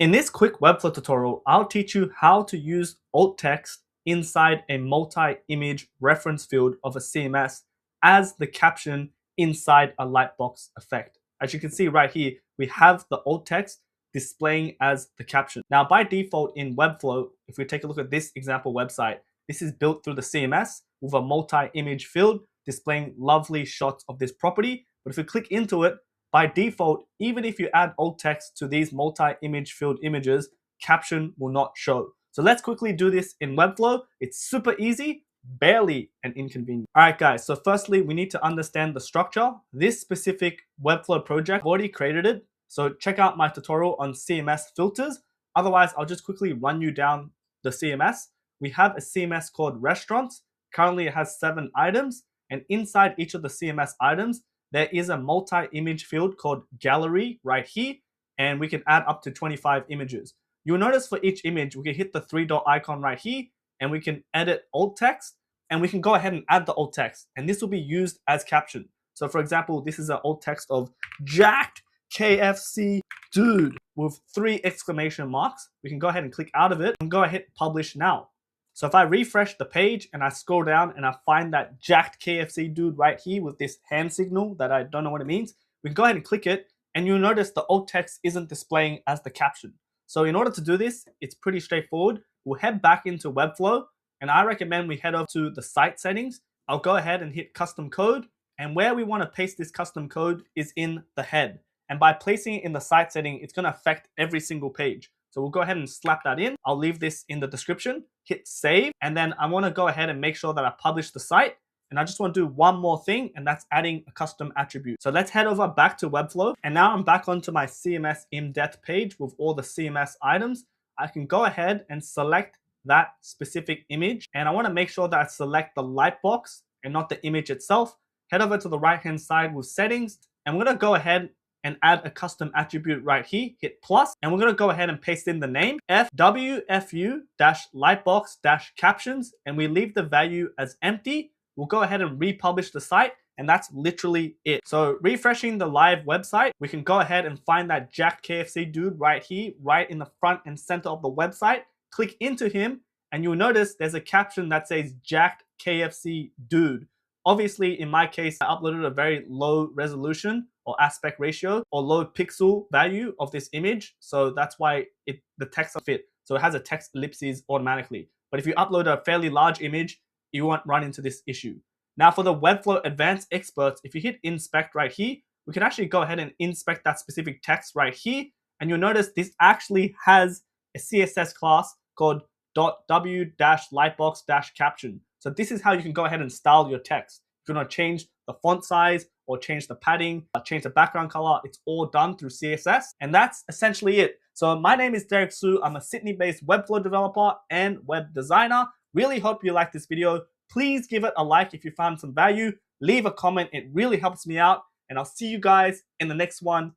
In this quick Webflow tutorial, I'll teach you how to use alt text inside a multi-image reference field of a CMS as the caption inside a Lightbox effect. As you can see right here, we have the alt text displaying as the caption. Now, by default in Webflow, if we take a look at this example website, this is built through the CMS with a multi-image field displaying lovely shots of this property. But if we click into it, by default, even if you add alt text to these multi-image field images, caption will not show. So let's quickly do this in Webflow. It's super easy, barely an inconvenience. All right, guys, so firstly, we need to understand the structure. This specific Webflow project, I've already created it. So check out my tutorial on CMS filters. Otherwise, I'll just quickly run you down the CMS. We have a CMS called restaurants. Currently, it has 7 items. And inside each of the CMS items, there is a multi-image field called gallery right here, and we can add up to 25 images. You'll notice for each image, we can hit the 3-dot icon right here, and we can edit alt text, and we can go ahead and add the alt text, and this will be used as caption. So for example, this is an alt text of jacked KFC dude with 3 exclamation marks. We can go ahead and click out of it and go ahead and publish now. So if I refresh the page and I scroll down and I find that jacked KFC dude right here with this hand signal that I don't know what it means, we can go ahead and click it, and you'll notice the alt text isn't displaying as the caption. So in order to do this, it's pretty straightforward. We'll head back into Webflow, and I recommend we head over to the site settings. I'll go ahead and hit custom code, and where we want to paste this custom code is in the head. And by placing it in the site setting, it's going to affect every single page. So we'll go ahead and slap that in. I'll leave this in the description, hit save, and then I want to go ahead and make sure that I publish the site. And I just want to do one more thing, and that's adding a custom attribute. So let's head over back to Webflow. And now I'm back onto my CMS in-depth page with all the CMS items. I can go ahead and select that specific image. And I want to make sure that I select the Lightbox and not the image itself. Head over to the right-hand side with settings. And we're going to go ahead and add a custom attribute right here, hit plus, and we're going to go ahead and paste in the name fwfu-lightbox-captions, and we leave the value as empty. We'll go ahead and republish the site, and that's literally it. So refreshing the live website, we can go ahead and find that jacked KFC dude right here, right in the front and center of the website. Click into him, and you'll notice there's a caption that says jacked KFC dude. Obviously, in my case, I uploaded a very low resolution or aspect ratio or low pixel value of this image. So that's why the text will fit. So it has a text ellipses automatically. But if you upload a fairly large image, you won't run into this issue. Now for the Webflow Advanced Experts, if you hit inspect right here, we can actually go ahead and inspect that specific text right here. And you'll notice this actually has a CSS class called .w-lightbox-caption. So this is how you can go ahead and style your text. If you want to change the font size or change the padding, change the background color, it's all done through CSS. And that's essentially it. So my name is Derek Su. I'm a Sydney-based Webflow developer and web designer. Really hope you liked this video. Please give it a like if you found some value. Leave a comment. It really helps me out. And I'll see you guys in the next one.